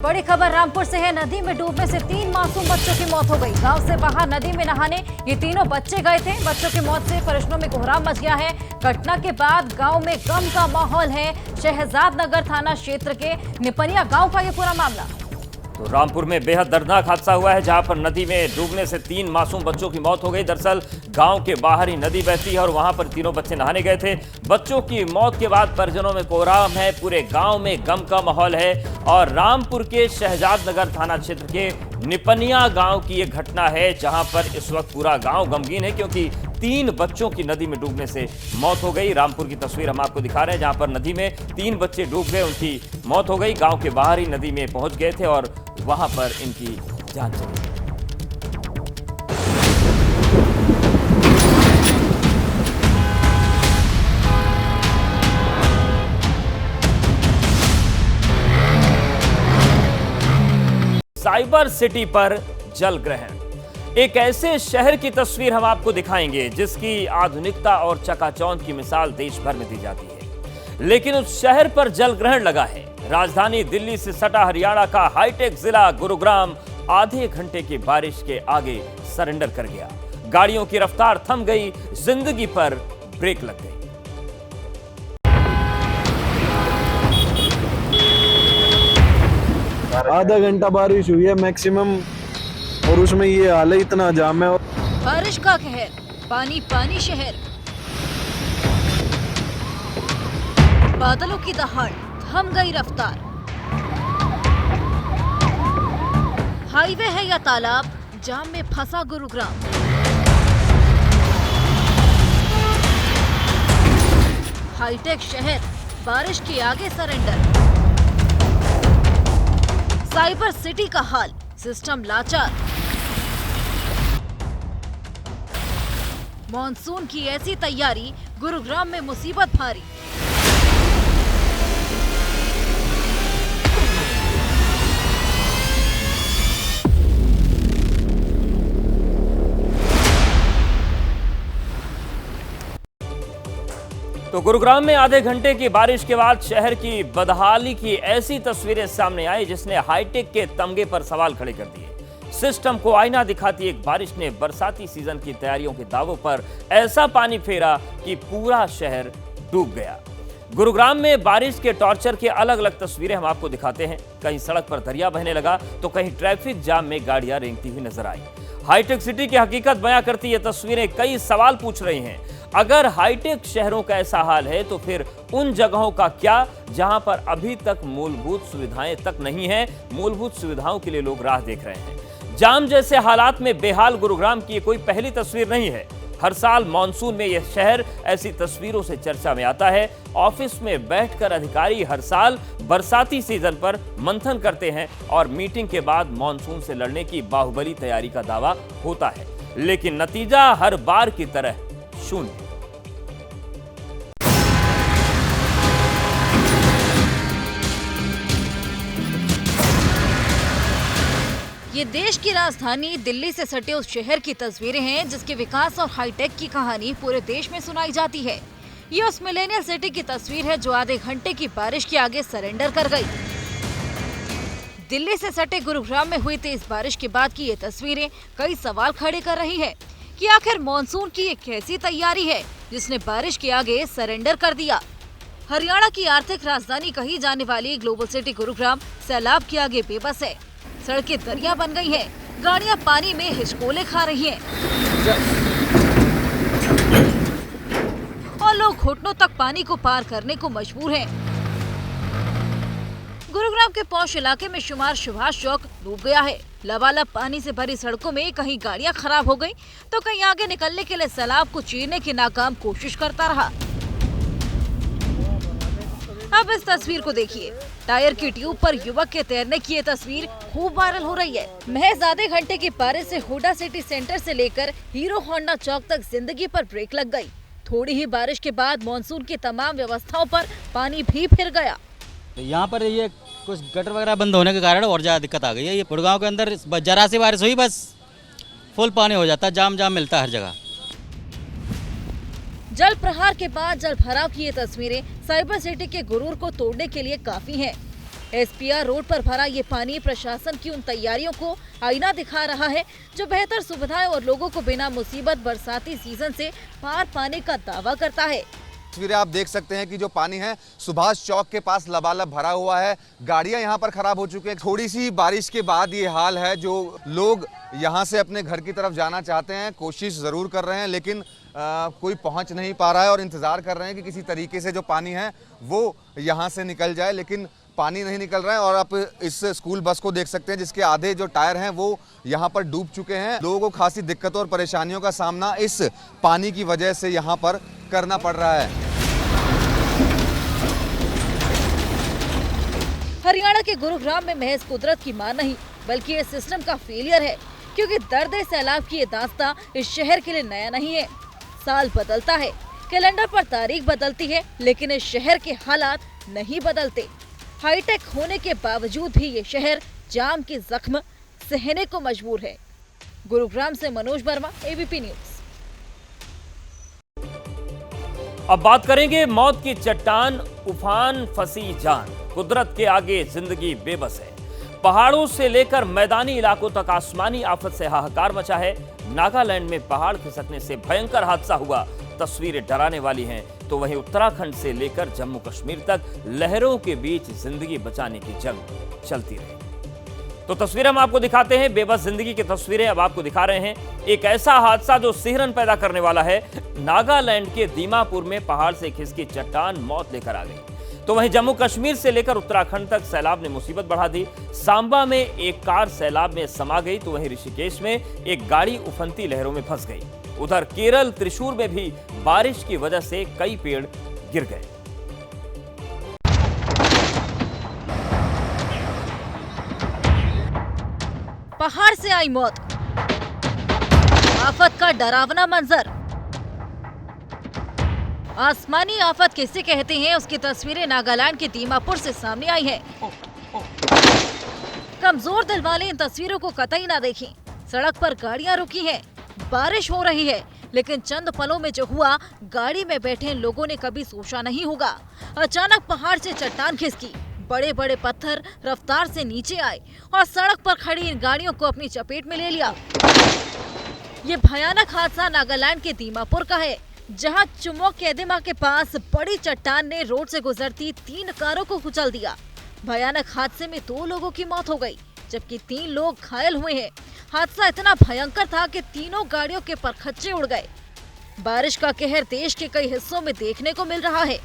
बड़ी खबर रामपुर से है। नदी में डूबने से 3 मासूम बच्चों की मौत हो गई। गांव से बाहर नदी में नहाने ये तीनों बच्चे गए थे। बच्चों की मौत से परिजनों में कोहराम मच गया है। घटना के बाद गांव में गम का माहौल है। शहजाद नगर थाना क्षेत्र के निपनिया गांव का ये पूरा मामला। तो रामपुर में बेहद दर्दनाक हादसा हुआ है, जहां पर नदी में डूबने से 3 मासूम बच्चों की मौत हो गई। दरअसल गांव के बाहर ही नदी बहती है और वहां पर तीनों बच्चे नहाने गए थे। बच्चों की मौत के बाद परिजनों में कोहराम है, पूरे गांव में गम का माहौल है। और रामपुर के शहजाद नगर थाना क्षेत्र के निपनिया गांव की यह घटना है, जहां पर इस वक्त पूरा गांव गमगीन है, क्योंकि 3 बच्चों की नदी में डूबने से मौत हो गई। रामपुर की तस्वीर हम आपको दिखा रहे हैं, जहां पर नदी में 3 बच्चे डूब गए, उनकी मौत हो गई। गांव के बाहर ही नदी में पहुंच गए थे और वहां पर इनकी जान चली गई। साइबर सिटी पर जल ग्रहण, एक ऐसे शहर की तस्वीर हम आपको दिखाएंगे जिसकी आधुनिकता और चकाचौंध की मिसाल देश भर में दी जाती है, लेकिन उस शहर पर जल ग्रहण लगा है। राजधानी दिल्ली से सटा हरियाणा का हाईटेक जिला गुरुग्राम आधे घंटे की बारिश के आगे सरेंडर कर गया। गाड़ियों की रफ्तार थम गई, जिंदगी पर ब्रेक लग गई। आधा घंटा बारिश हुई है मैक्सिमम, और उसमें ये हाल है, इतना जाम है। बारिश का कहर, पानी पानी शहर, बादलों की दहाड़, थम गई रफ्तार। हाईवे है या तालाब, जाम में फंसा गुरुग्राम। हाईटेक शहर बारिश के आगे सरेंडर। साइबर सिटी का हाल, सिस्टम लाचार। मॉनसून की ऐसी तैयारी, गुरुग्राम में मुसीबत भारी। तो गुरुग्राम में आधे घंटे की बारिश के बाद शहर की बदहाली की ऐसी तस्वीरें सामने आई, जिसने हाईटेक के तमगे पर सवाल खड़े कर दिए। सिस्टम को आईना दिखाती एक बारिश ने बरसाती सीजन की तैयारियों के दावों पर ऐसा पानी फेरा कि पूरा शहर डूब गया। गुरुग्राम में बारिश के टॉर्चर की अलग अलग तस्वीरें हम आपको दिखाते हैं। कहीं सड़क पर दरिया बहने लगा तो कहीं ट्रैफिक जाम में गाड़ियां रेंगती हुई नजर आई। हाईटेक सिटी की हकीकत बयां करती ये तस्वीरें कई सवाल पूछ रही हैं। अगर हाईटेक शहरों का ऐसा हाल है तो फिर उन जगहों का क्या, जहां पर अभी तक मूलभूत सुविधाएं तक नहीं है। मूलभूत सुविधाओं के लिए लोग राह देख रहे हैं। जाम जैसे हालात में बेहाल गुरुग्राम की कोई पहली तस्वीर नहीं है। हर साल मॉनसून में यह शहर ऐसी तस्वीरों से चर्चा में आता है। ऑफिस में बैठकर अधिकारी हर साल बरसाती सीजन पर मंथन करते हैं और मीटिंग के बाद मॉनसून से लड़ने की बाहुबली तैयारी का दावा होता है, लेकिन नतीजा हर बार की तरह शून्य। ये देश की राजधानी दिल्ली से सटे उस शहर की तस्वीरें हैं जिसके विकास और हाईटेक की कहानी पूरे देश में सुनाई जाती है। ये उस मिलेनियल सिटी की तस्वीर है जो आधे घंटे की बारिश के आगे सरेंडर कर गई। दिल्ली से सटे गुरुग्राम में हुई तेज बारिश के बाद की ये तस्वीरें कई सवाल खड़े कर रही है कि आखिर मॉनसून की एक कैसी तैयारी है जिसने बारिश के आगे सरेंडर कर दिया। हरियाणा की आर्थिक राजधानी कही जाने वाली ग्लोबल सिटी गुरुग्राम सैलाब के आगे बेबस है। सड़कें दरिया बन गई हैं, गाड़ियां पानी में हिचकोले खा रही हैं और लोग घुटनों तक पानी को पार करने को मजबूर हैं। गुरुग्राम के पौष इलाके में शुमार सुभाष चौक डूब गया है। लबालब पानी से भरी सड़कों में कहीं गाड़ियां खराब हो गई तो कहीं आगे निकलने के लिए सैलाब को चीरने की नाकाम कोशिश करता रहा। अब इस तस्वीर को देखिए। टायर की ट्यूब पर युवक के तैरने की ये तस्वीर खूब वायरल हो रही है। महज आधे घंटे की बारिश से हुडा सिटी सेंटर से लेकर हीरो होंडा चौक तक जिंदगी पर ब्रेक लग गई। थोड़ी ही बारिश के बाद मॉनसून की तमाम व्यवस्थाओं पर पानी भी फिर गया। तो यहाँ पर ये कुछ गटर वगैरह बंद होने के कारण और ज्यादा दिक्कत आ गई है। ये गुड़गांव के अंदर जरा सी बारिश हुई बस फुल पानी हो जाता है, जाम मिलता है हर जगह। जल प्रहार के बाद जल भराव की ये तस्वीरें साइबर सिटी के गुरूर को तोड़ने के लिए काफी हैं। एसपीआर रोड पर भरा ये पानी प्रशासन की उन तैयारियों को आईना दिखा रहा है जो बेहतर सुविधाएं और लोगों को बिना मुसीबत बरसाती सीजन से पार पाने का दावा करता है। तस्वीरें आप देख सकते हैं कि जो पानी है सुभाष चौक के पास लबालब भरा हुआ है। गाड़ियां यहां पर खराब हो चुकी हैं। थोड़ी सी बारिश के बाद ये हाल है। जो लोग यहां से अपने घर की तरफ जाना चाहते हैं, कोशिश ज़रूर कर रहे हैं, लेकिन कोई पहुंच नहीं पा रहा है और इंतज़ार कर रहे हैं कि किसी तरीके से जो पानी है वो यहां से निकल जाए, लेकिन पानी नहीं निकल रहा है। और आप इस स्कूल बस को देख सकते हैं जिसके आधे जो टायर हैं वो यहाँ पर डूब चुके हैं। लोगों को खासी दिक्कतों और परेशानियों का सामना इस पानी की वजह से यहाँ पर करना पड़ रहा है। हरियाणा के गुरुग्राम में महज कुदरत की मार नहीं बल्कि ये सिस्टम का फेलियर है, क्योंकि दर्द सैलाब की ये दास्तां इस शहर के लिए नया नहीं है। साल बदलता है, कैलेंडर पर तारीख बदलती है, लेकिन इस शहर के हालात नहीं बदलते। हाईटेक होने के बावजूद भी ये शहर जाम के जख्म सहने को मजबूर है। गुरुग्राम से मनोज वर्मा, एबीपी न्यूज। अब बात करेंगे मौत की चट्टान, उफान, फंसी जान। कुदरत के आगे जिंदगी बेबस है। पहाड़ों से लेकर मैदानी इलाकों तक आसमानी आफत से हाहाकार मचा है। नागालैंड में पहाड़ खिसकने से भयंकर हादसा हुआ। तस्वीरें डराने वाली हैं, तो वहीं उत्तराखंड से लेकर जम्मू कश्मीर तक लहरों के बीच जिंदगी बचाने की जंग चलती रही। तो तस्वीरें हम आपको दिखाते हैं, बेबस जिंदगी की तस्वीरें अब आपको दिखा रहे हैं। एक ऐसा हादसा जो सिहरन पैदा करने वाला है। नागालैंड के दीमापुर में पहाड़ से खिसकी चट्टान मौत लेकर आ गई। तो वहीं जम्मू कश्मीर से लेकर उत्तराखंड तक सैलाब ने मुसीबत बढ़ा दी। सांबा में एक कार सैलाब में समा गई, तो वहीं ऋषिकेश में एक गाड़ी उफनती लहरों में फंस गई। उधर केरल त्रिशूर में भी बारिश की वजह से कई पेड़ गिर गए। पहाड़ से आई मौत, आफत का डरावना मंजर। आसमानी आफत किसे कहते हैं, उसकी तस्वीरें नागालैंड के दीमापुर से सामने आई है। कमजोर दिल वाले इन तस्वीरों को कतई ना देखें। सड़क पर गाड़ियां रुकी हैं, बारिश हो रही है, लेकिन चंद पलों में जो हुआ गाड़ी में बैठे लोगों ने कभी सोचा नहीं होगा। अचानक पहाड़ से चट्टान खिसकी, बड़े बड़े पत्थर रफ्तार से नीचे आए और सड़क पर खड़ी इन गाड़ियों को अपनी चपेट में ले लिया। ये भयानक हादसा नागालैंड के दीमापुर का है, जहां चुमोक केदिमा के पास बड़ी चट्टान ने रोड से गुजरती 3 कारों को कुचल दिया। भयानक हादसे में 2 लोगों की मौत हो गई, जबकि 3 लोग घायल हुए हैं। हादसा इतना भयंकर था कि तीनों गाड़ियों के परखच्चे उड़ गए। बारिश का कहर देश के कई हिस्सों में देखने को मिल रहा है।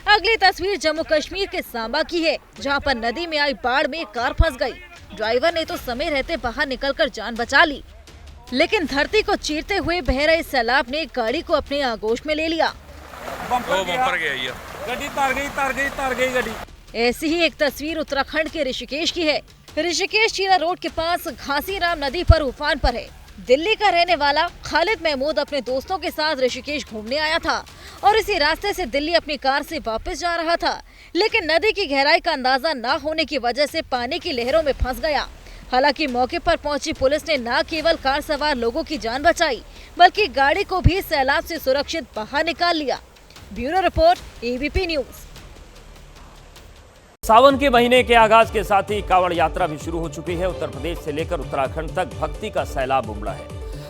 अगली तस्वीर जम्मू कश्मीर के सांबा की है, जहां पर नदी में आई बाढ़ में कार फंस गई। ड्राइवर ने तो समय रहते बाहर निकलकर जान बचा ली, लेकिन धरती को चीरते हुए बह रहे सैलाब ने गाड़ी को अपने आगोश में ले लिया। ऐसी ही एक तस्वीर उत्तराखंड के ऋषिकेश की है। ऋषिकेश चीरा रोड के पास घासीराम नदी पर उफान पर है। दिल्ली का रहने वाला खालिद महमूद अपने दोस्तों के साथ ऋषिकेश घूमने आया था और इसी रास्ते से दिल्ली अपनी कार से वापस जा रहा था, लेकिन नदी की गहराई का अंदाजा न होने की वजह से पानी की लहरों में फंस गया। हालांकि मौके पर पहुंची पुलिस ने न केवल कार सवार लोगों की जान बचाई, बल्कि गाड़ी को भी सैलाब से सुरक्षित बाहर निकाल लिया। Bureau report, ABP news. Sawan के महीने के आगाज के साथ ही कांवड़ यात्रा भी शुरू हो चुकी है। उत्तर प्रदेश से लेकर उत्तराखंड तक भक्ति का सैलाब उमड़ा है।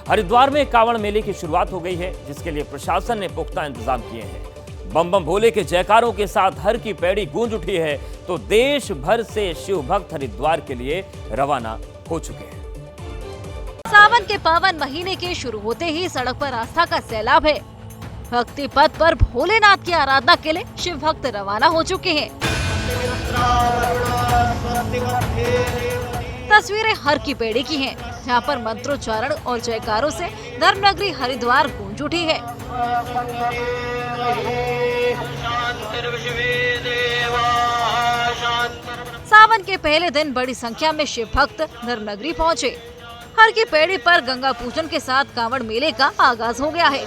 हरिद्वार में कांवड़ मेले की शुरुआत हो गई है, जिसके लिए प्रशासन ने पुख्ता इंतजाम किए हैं। बम बम भोले के जयकारों के साथ हर की पैड़ी गूंज उठी है, तो देश भर से शिव भक्त हरिद्वार के लिए रवाना हो चुके हैं। सावन के पावन महीने के शुरू होते ही सड़क पर आस्था का सैलाब है। भक्ति पथ पर भोलेनाथ की आराधना के लिए शिव भक्त रवाना हो चुके हैं। तस्वीरें हर की पेड़ी की हैं, जहां पर मंत्रोच्चारण और जयकारों से धर्मनगरी हरिद्वार गूंज उठी है। सावन के पहले दिन बड़ी संख्या में शिव भक्त धर्मनगरी पहुंचे। हर की पेड़ी पर गंगा पूजन के साथ कांवड़ मेले का आगाज हो गया है।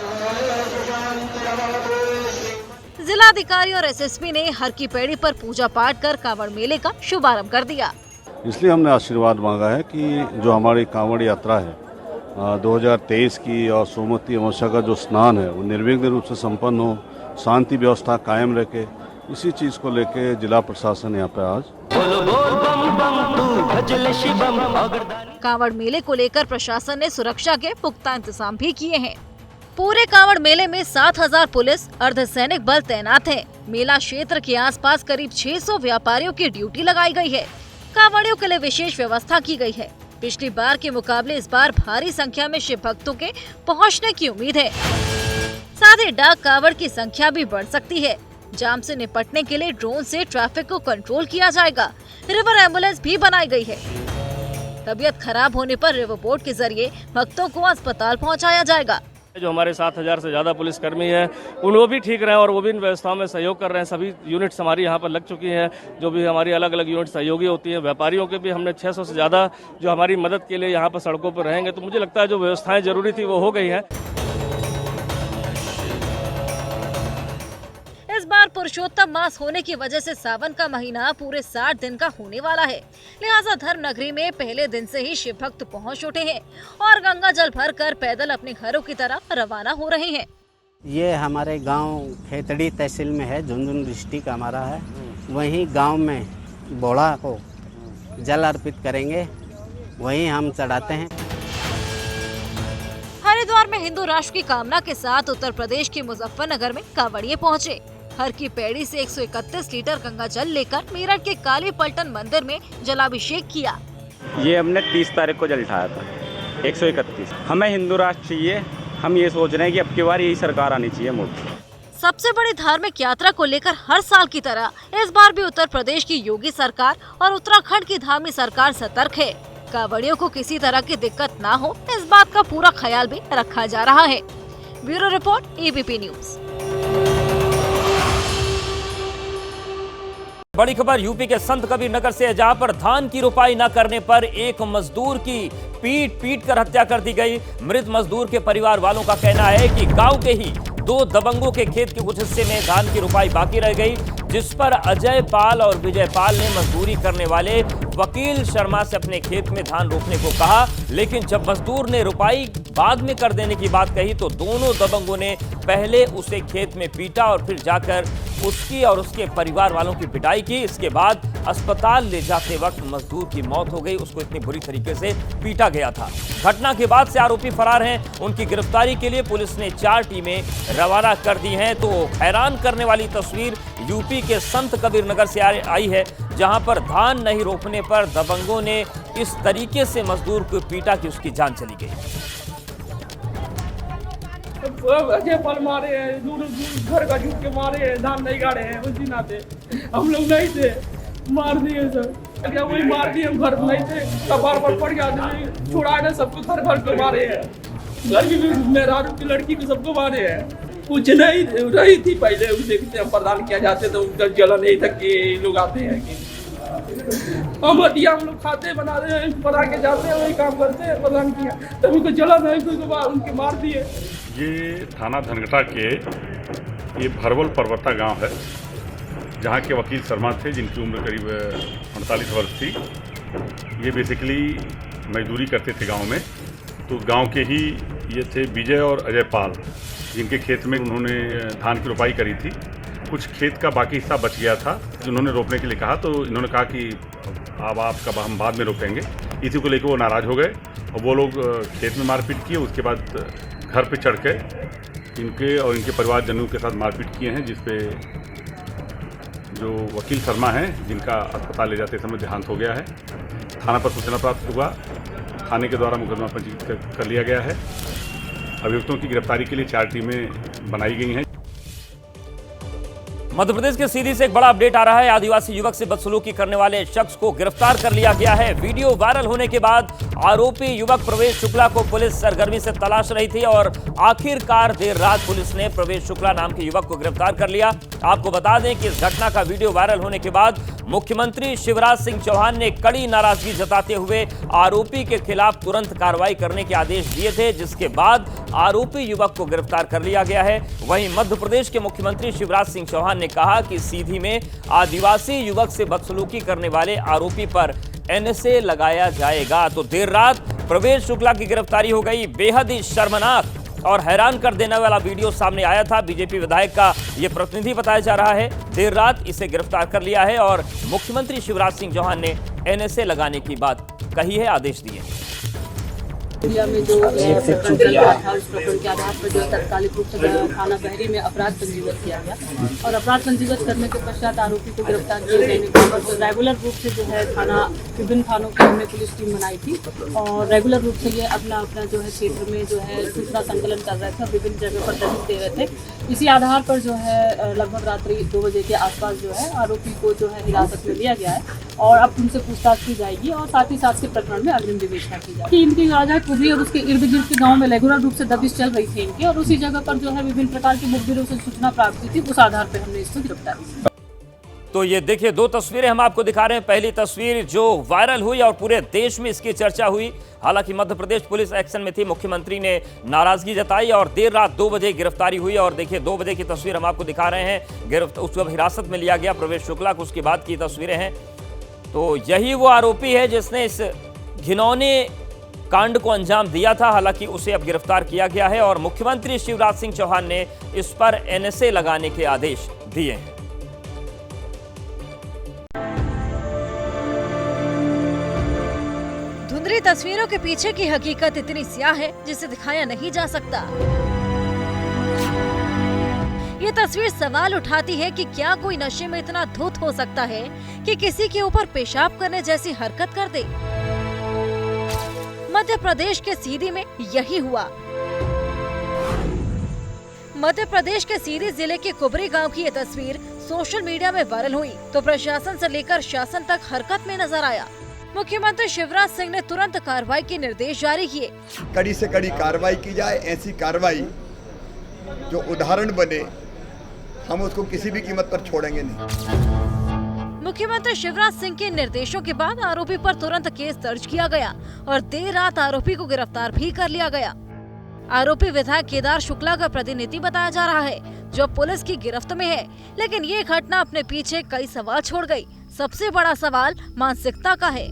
जिलाधिकारी और एसएसपी ने हर की पेड़ी पर पूजा पाठ कर कांवड़ मेले का शुभारंभ कर दिया। इसलिए हमने आशीर्वाद मांगा है कि जो हमारी कांवड़ यात्रा है 2023 की और सोमवती अमावस्या का जो स्नान है वो निर्विघ्न रूप से संपन्न हो, शांति व्यवस्था कायम रखे। इसी चीज़ को लेके जिला प्रशासन यहाँ पे आज कांवड़ मेले को लेकर प्रशासन ने सुरक्षा के पुख्ता इंतजाम भी किए हैं। पूरे कांवड़ मेले में 7,000 पुलिस अर्धसैनिक बल तैनात है। मेला क्षेत्र के आसपास करीब 600 व्यापारियों की ड्यूटी लगाई गई है। कांवड़ियों के लिए विशेष व्यवस्था की गई है। पिछली बार के मुकाबले इस बार भारी संख्या में शिव भक्तों के पहुंचने की उम्मीद है। साथ ही डाक कांवड़ की संख्या भी बढ़ सकती है। जाम से निपटने के लिए ड्रोन से ट्रैफिक को कंट्रोल किया जाएगा। रिवर एम्बुलेंस भी बनाई गई है। तबीयत खराब होने पर रिवर बोट के जरिए भक्तों को अस्पताल पहुंचाया जाएगा। जो हमारे 7,000 से ज़्यादा पुलिसकर्मी हैं वो भी ठीक रहे और वो भी इन व्यवस्थाओं में सहयोग कर रहे हैं। सभी यूनिट्स हमारी यहाँ पर लग चुकी हैं, जो भी हमारी अलग अलग यूनिट सहयोगी होती हैं। व्यापारियों के भी हमने 600 से ज़्यादा जो हमारी मदद के लिए यहाँ पर सड़कों पर रहेंगे। तो मुझे लगता है जो व्यवस्थाएं जरूरी थी वो हो गई हैं। इस बार पुरुषोत्तम मास होने की वजह से सावन का महीना पूरे 60 दिन का होने वाला है। लिहाजा धर्म नगरी में पहले दिन से ही शिव भक्त पहुँच उठे हैं और गंगा जल भरकर पैदल अपने घरों की तरफ रवाना हो रहे हैं। ये हमारे गांव खेतड़ी तहसील में है, झुंझुनू डिस्ट्रिक्ट हमारा है। वहीं गांव में बोड़ा को जल अर्पित करेंगे, वहीं हम चढ़ाते हैं। हरिद्वार में हिंदू राष्ट्र की कामना के साथ उत्तर प्रदेश के मुजफ्फरनगर में कांवड़िए पहुंचे। हर की पैड़ी से 131 लीटर गंगा जल लेकर मेरठ के काली पलटन मंदिर में जलाभिषेक किया। ये हमने 30 तारीख को जल उठाया था 131। हमें हिंदू राष्ट्र चाहिए। हम ये सोच रहे हैं कि अब की बार यही सरकार आनी चाहिए मोदी। सबसे बड़ी धार्मिक यात्रा को लेकर हर साल की तरह इस बार भी उत्तर प्रदेश की योगी सरकार और उत्तराखंड की धामी सरकार सतर्क है। कांवड़ियों को किसी तरह की दिक्कत ना हो, इस बात का पूरा ख्याल भी रखा जा रहा है। Bureau report, ABP news. बड़ी खबर यूपी के संत कबीर नगर से, जहां पर धान की रुपाई न करने पर एक मजदूर की पीट कर हत्या कर दी गई। मृत मजदूर के परिवार वालों का कहना है कि गांव के ही 2 दबंगों के खेत के कुछ हिस्से में धान की रुपाई बाकी रह गई, जिस पर अजय पाल और विजय पाल ने मजदूरी करने वाले वकील शर्मा से अपने खेत में धान रोपने को कहा। लेकिन जब मजदूर ने रुपाई बाद में कर देने की बात कही तो दोनों दबंगों ने पहले उसे खेत में पीटा और फिर जाकर उसकी और उसके परिवार वालों की पिटाई की। इसके बाद अस्पताल ले जाते वक्त मजदूर की मौत हो गई। उसको इतनी बुरी तरीके से पीटा गया था। घटना के बाद से आरोपी फरार हैं। उनकी गिरफ्तारी के लिए पुलिस ने 4 टीमें रवाना कर दी हैं। तो हैरान करने वाली तस्वीर यूपी के संत कबीर नगर से आई है, जहां पर धान नहीं रोपने पर दबंगों ने इस तरीके से मजदूर को पीटा कि उसकी जान चली गई। अजय पाल मारे हैं, घर का झूठ के मारे हैं, धान नहीं गाड़े हैं, उसी नाते हम लोग नहीं थे, मार दिए सर। क्या वही मार दिए, हम घर नहीं थे, तब बार पड़ गया, छुड़ाए ना सबको, घर पे मारे हैं। घर की मेहरारू की लड़की को सबको मारे हैं। कुछ नहीं रही थी पहले, उसे हम प्रदान किया जाते तो उनका जलन नहीं था कि लोग आते हैं कि हम लोग खाते बनाते हैं, बना के जाते हैं, वही काम करते हैं, प्रदान किया तब उनको जलन है, उनके मार दिए। ये थाना धनगटा के ये भरवल पर्वता गांव है, जहां के वकील शर्मा थे, जिनकी उम्र करीब 48 वर्ष थी। ये बेसिकली मजदूरी करते थे गांव में। तो गांव के ही ये थे विजय और अजय पाल, जिनके खेत में उन्होंने धान की रोपाई करी थी। कुछ खेत का बाकी हिस्सा बच गया था, उन्होंने रोपने के लिए कहा, तो इन्होंने कहा कि अब आपका हम बाद में रोपेंगे। इसी को लेकर वो नाराज़ हो गए और वो लोग खेत में मारपीट किए। उसके बाद घर पे चढ़ के इनके और इनके परिवारजनों के साथ मारपीट किए हैं, जिसपे जो वकील शर्मा हैं, जिनका अस्पताल ले जाते समय देहांत हो गया है। थाना पर सूचना प्राप्त हुआ, थाने के द्वारा मुकदमा पंजीकृत कर लिया गया है। अभियुक्तों की गिरफ्तारी के लिए 4 टीमें बनाई गई हैं। मध्य प्रदेश के सीधी से एक बड़ा अपडेट आ रहा है। आदिवासी युवक से बदसलूकी करने वाले शख्स को गिरफ्तार कर लिया गया है। वीडियो वायरल होने के बाद आरोपी युवक प्रवेश शुक्ला को पुलिस सरगर्मी से तलाश रही थी और आखिरकार देर रात पुलिस ने प्रवेश शुक्ला नाम के युवक को गिरफ्तार कर लिया। आपको बता दें कि इस घटना का वीडियो वायरल होने के बाद मुख्यमंत्री शिवराज सिंह चौहान ने कड़ी नाराजगी जताते हुए आरोपी के खिलाफ तुरंत कार्रवाई करने के आदेश दिए थे, जिसके बाद आरोपी युवक को गिरफ्तार कर लिया गया है। वहीं मध्य प्रदेश के मुख्यमंत्री शिवराज सिंह चौहान ने कहा कि सीधी में आदिवासी युवक से बदसलूकी करने वाले आरोपी पर एनएसए लगाया जाएगा। तो देर रात प्रवेश शुक्ला की गिरफ्तारी हो गई। बेहद ही शर्मनाक और हैरान कर देने वाला वीडियो सामने आया था। बीजेपी विधायक का ये प्रतिनिधि बताया जा रहा है, देर रात इसे गिरफ्तार कर लिया है और मुख्यमंत्री शिवराज सिंह चौहान ने एनएसए लगाने की बात कही है, आदेश दिए। इंडिया में जो प्रकरण चल रहा था, उस प्रकरण के आधार पर जो तत्कालिक रूप से थाना बहरी में अपराध पंजीबद्ध किया गया और अपराध पंजीबद्ध करने के पश्चात आरोपी को गिरफ्तार किए जाने के बाद रेगुलर रूप से जो है थाना विभिन्न थानों की हमने पुलिस टीम बनाई थी और रेगुलर रूप से ये अपना जो है क्षेत्र में जो है सूचना संकलन कर रहे थे और विभिन्न जगह पर दबिश दे रहे थे। इसी आधार पर जो है लगभग रात्रि 2 बजे के आसपास जो है आरोपी को जो है हिरासत में लिया गया है और अब उनसे पूछताछ की जाएगी और साथ ही साथ के प्रकरण में अग्रिम विवेचना की जाएगी। इनकी राजा कुबरी और उसके इर्द गिर्द के गांव में रेगुलर रूप से दबिश चल रही थी इनकी और उसी जगह पर जो है विभिन्न प्रकार की मुखबिरों से सूचना प्राप्त हुई थी, उस आधार पर हमने इसको गिरफ्तार किया। तो ये देखिए 2 तस्वीरें हम आपको दिखा रहे हैं। पहली तस्वीर जो वायरल हुई और पूरे देश में इसकी चर्चा हुई। हालांकि मध्य प्रदेश पुलिस एक्शन में थी, मुख्यमंत्री ने नाराजगी जताई और देर रात 2 बजे गिरफ्तारी हुई। और देखिए 2 बजे की तस्वीर हम आपको दिखा रहे हैं। उसको हिरासत में लिया गया प्रवेश शुक्ला को, उसके बाद की तस्वीरें हैं। तो यही वो आरोपी है जिसने इस घिनौने कांड को अंजाम दिया था। हालांकि उसे अब गिरफ्तार किया गया है और मुख्यमंत्री शिवराज सिंह चौहान ने इस पर एनएसए लगाने के आदेश दिए हैं। धुंधली तस्वीरों के पीछे की हकीकत इतनी स्याह है जिसे दिखाया नहीं जा सकता। ये तस्वीर सवाल उठाती है कि क्या कोई नशे में इतना धुत हो सकता है कि किसी के ऊपर पेशाब करने जैसी हरकत कर दे। मध्य प्रदेश के सीधी में यही हुआ। मध्य प्रदेश के सीधी जिले के कुबरी गांव की ये तस्वीर सोशल मीडिया में वायरल हुई तो प्रशासन से लेकर शासन तक हरकत में नजर आया। मुख्यमंत्री शिवराज सिंह ने तुरंत कार्रवाई के निर्देश जारी किए। कड़ी से कड़ी कार्रवाई की जाए, ऐसी कार्रवाई जो उदाहरण बने, हम उसको किसी भी कीमत पर छोड़ेंगे नहीं। मुख्यमंत्री शिवराज सिंह के निर्देशों के बाद आरोपी पर तुरंत केस दर्ज किया गया और देर रात आरोपी को गिरफ्तार भी कर लिया गया। आरोपी विधायक केदार शुक्ला का प्रतिनिधि बताया जा रहा है जो पुलिस की गिरफ्त में है। लेकिन ये घटना अपने पीछे कई सवाल छोड़ गई। सबसे बड़ा सवाल मानसिकता का है।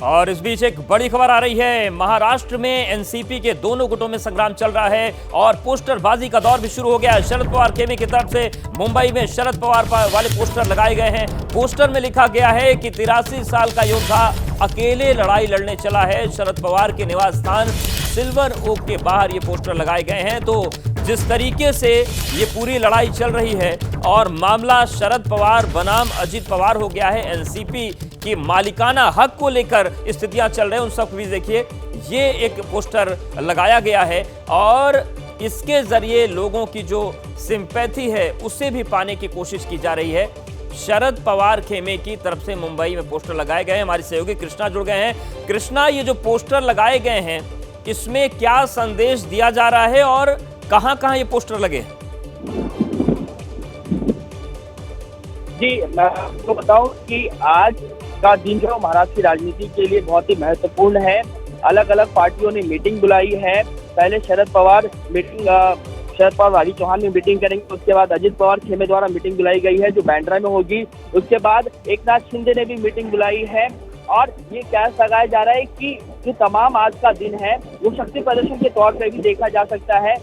और इस बीच एक बड़ी खबर आ रही है। महाराष्ट्र में एनसीपी के दोनों गुटों में संग्राम चल रहा है और पोस्टरबाजी का दौर भी शुरू हो गया है। शरद पवार खेमे की तरफ से मुंबई में शरद पवार वाले पोस्टर लगाए गए हैं। पोस्टर में लिखा गया है कि 83 साल का योद्धा अकेले लड़ाई लड़ने चला है। शरद पवार के निवास स्थान सिल्वर ओक के बाहर ये पोस्टर लगाए गए हैं। तो जिस तरीके से ये पूरी लड़ाई चल रही है और मामला शरद पवार बनाम अजित पवार हो गया है, एनसीपी की मालिकाना हक को लेकर स्थितियां चल रही हैं, उन सब भी देखिए ये एक पोस्टर लगाया गया है और इसके जरिए लोगों की जो सिंपैथी है उसे भी पाने की कोशिश की जा रही है। शरद पवार खेमे की तरफ से मुंबई में पोस्टर लगाए गए हैं। हमारी सहयोगी कृष्णा जुड़ गए हैं। कृष्णा, ये जो पोस्टर लगाए गए हैं इसमें क्या संदेश दिया जा रहा है और कहां-कहां ये पोस्टर लगे? जी, मैं आपको बताऊं कि आज का दिन जो महाराष्ट्र की राजनीति के लिए बहुत ही महत्वपूर्ण है। अलग अलग पार्टियों ने मीटिंग बुलाई है। पहले शरद पवार राजी चौहान में मीटिंग करेंगे, उसके बाद अजित पवार खेमे द्वारा मीटिंग बुलाई गई है जो बांद्रा में होगी। उसके बाद एकनाथ शिंदे ने भी मीटिंग बुलाई है और ये कयास लगाया जा रहा है कि जो तमाम आज का दिन है वो शक्ति प्रदर्शन के तौर पर भी देखा जा सकता है।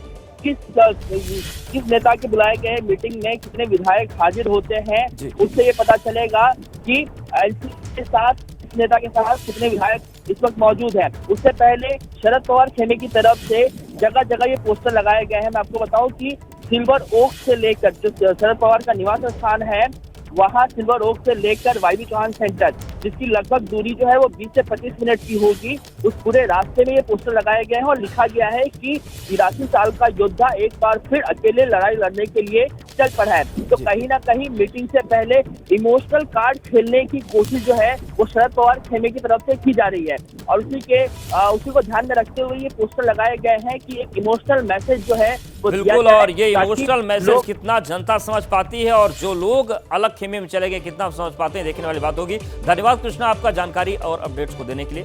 किस नेता के बुलाए गए मीटिंग में कितने विधायक हाजिर होते हैं, उससे ये पता चलेगा कि एनसीपी के साथ इस नेता के साथ कितने विधायक इस वक्त मौजूद हैं। उससे पहले शरद पवार खेमे की तरफ से जगह जगह ये पोस्टर लगाए गए हैं। मैं आपको बताऊं कि सिल्वर ओक से लेकर जो शरद पवार का निवास स्थान है वहां सिल्वर ओक से लेकर वाईबी चौहान सेंटर, जिसकी लगभग दूरी जो है वो 20 से 25 मिनट की होगी, उस पूरे रास्ते में ये पोस्टर लगाए गए हैं और लिखा गया है कि 83 साल का योद्धा एक बार फिर अकेले लड़ाई लड़ने के लिए चल पड़ा है। तो कहीं ना कहीं मीटिंग से पहले इमोशनल कार्ड खेलने की कोशिश जो है वो शरद पवार खेमे की तरफ से की जा रही है और उसी को ध्यान में रखते हुए ये पोस्टर लगाए गए हैं कि एक इमोशनल मैसेज जो है वो बिल्कुल। और ये इमोशनल मैसेज कितना जनता समझ पाती है और जो लोग अलग खेमे में चले गए कितना समझ पाते हैं, देखने वाली बात होगी। धन्यवाद कृष्णा आपका जानकारी और अपडेट्स को देने के लिए।